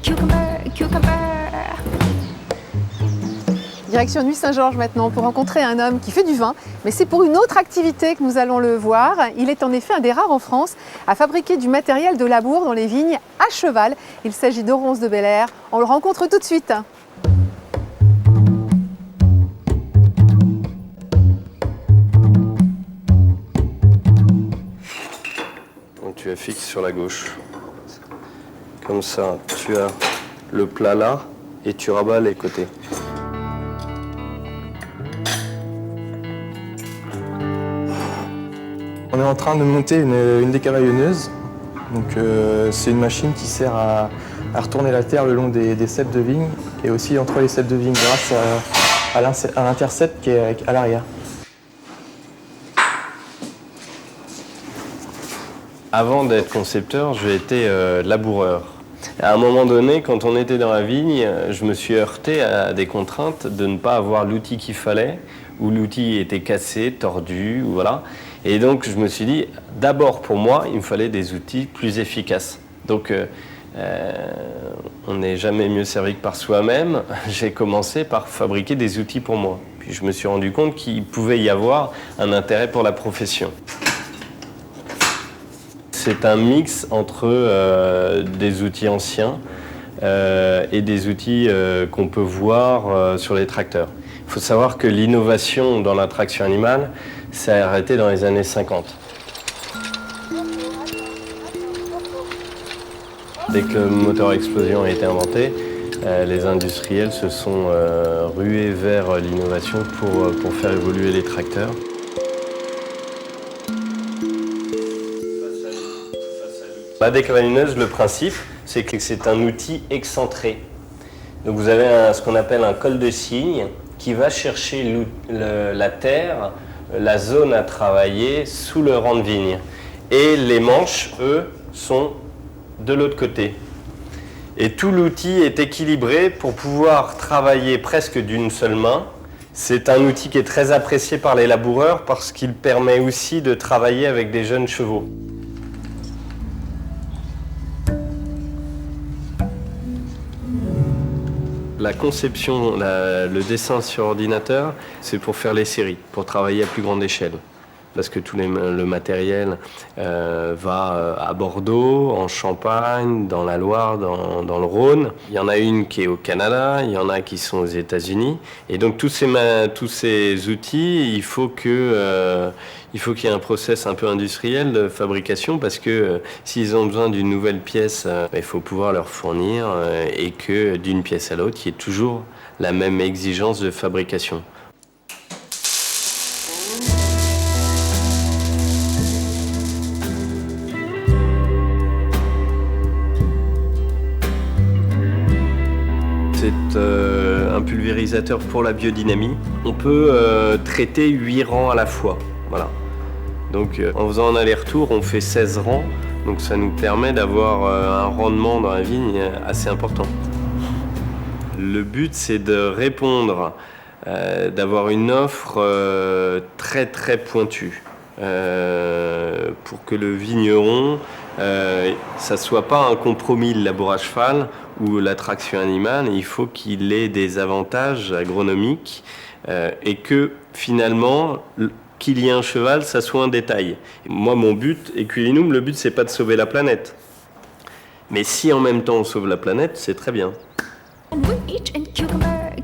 Cucumber, cucumber. Direction Nuits Saint-Georges maintenant pour rencontrer un homme qui fait du vin, mais c'est pour une autre activité que nous allons le voir. Il est en effet un des rares en France à fabriquer du matériel de labour dans les vignes à cheval. Il s'agit d'Aurence de Belair. On le rencontre tout de suite. Donc tu fixes sur la gauche. Comme ça, tu as le plat là et tu rabats les côtés. On est en train de monter une décavaillonneuse. Donc, c'est une machine qui sert à retourner la terre le long des ceps de vigne et aussi entre les ceps de vigne grâce à l'intercept qui est à l'arrière. Avant d'être concepteur, j'ai été laboureur. À un moment donné, quand on était dans la vigne, je me suis heurté à des contraintes de ne pas avoir l'outil qu'il fallait, ou l'outil était cassé, tordu, voilà. Et donc je me suis dit, d'abord pour moi, il me fallait des outils plus efficaces. Donc on n'est jamais mieux servi que par soi-même. J'ai commencé par fabriquer des outils pour moi. Puis je me suis rendu compte qu'il pouvait y avoir un intérêt pour la profession. C'est un mix entre des outils anciens et des outils qu'on peut voir sur les tracteurs. Il faut savoir que l'innovation dans la traction animale s'est arrêtée dans les années 50. Dès que le moteur à explosion a été inventé, les industriels se sont rués vers l'innovation pour faire évoluer les tracteurs. La décavaillonneuse, le principe, c'est que c'est un outil excentré. Donc vous avez ce qu'on appelle un col de cygne qui va chercher la terre, la zone à travailler sous le rang de vigne. Et les manches, eux, sont de l'autre côté. Et tout l'outil est équilibré pour pouvoir travailler presque d'une seule main. C'est un outil qui est très apprécié par les laboureurs parce qu'il permet aussi de travailler avec des jeunes chevaux. La conception, le dessin sur ordinateur, c'est pour faire les séries, pour travailler à plus grande échelle. Parce que le matériel va à Bordeaux, en Champagne, dans la Loire, dans le Rhône. Il y en a une qui est au Canada, il y en a qui sont aux États-Unis. Et donc tous ces outils, il faut qu'il y ait un process un peu industriel de fabrication parce que s'ils ont besoin d'une nouvelle pièce, il faut pouvoir leur fournir et que d'une pièce à l'autre, il y ait toujours la même exigence de fabrication. C'est un pulvérisateur pour la biodynamie. On peut traiter 8 rangs à la fois. Voilà. Donc en faisant un aller-retour, on fait 16 rangs. Donc ça nous permet d'avoir un rendement dans la vigne assez important. Le but, c'est de répondre, d'avoir une offre très très pointue. Pour que le vigneron, ça ne soit pas un compromis le labour à cheval ou la traction animale, il faut qu'il ait des avantages agronomiques et que finalement, qu'il y ait un cheval, ça soit un détail. Moi, mon but, Equilinum, le but, c'est pas de sauver la planète. Mais si en même temps on sauve la planète, c'est très bien. And we eat and cucumber,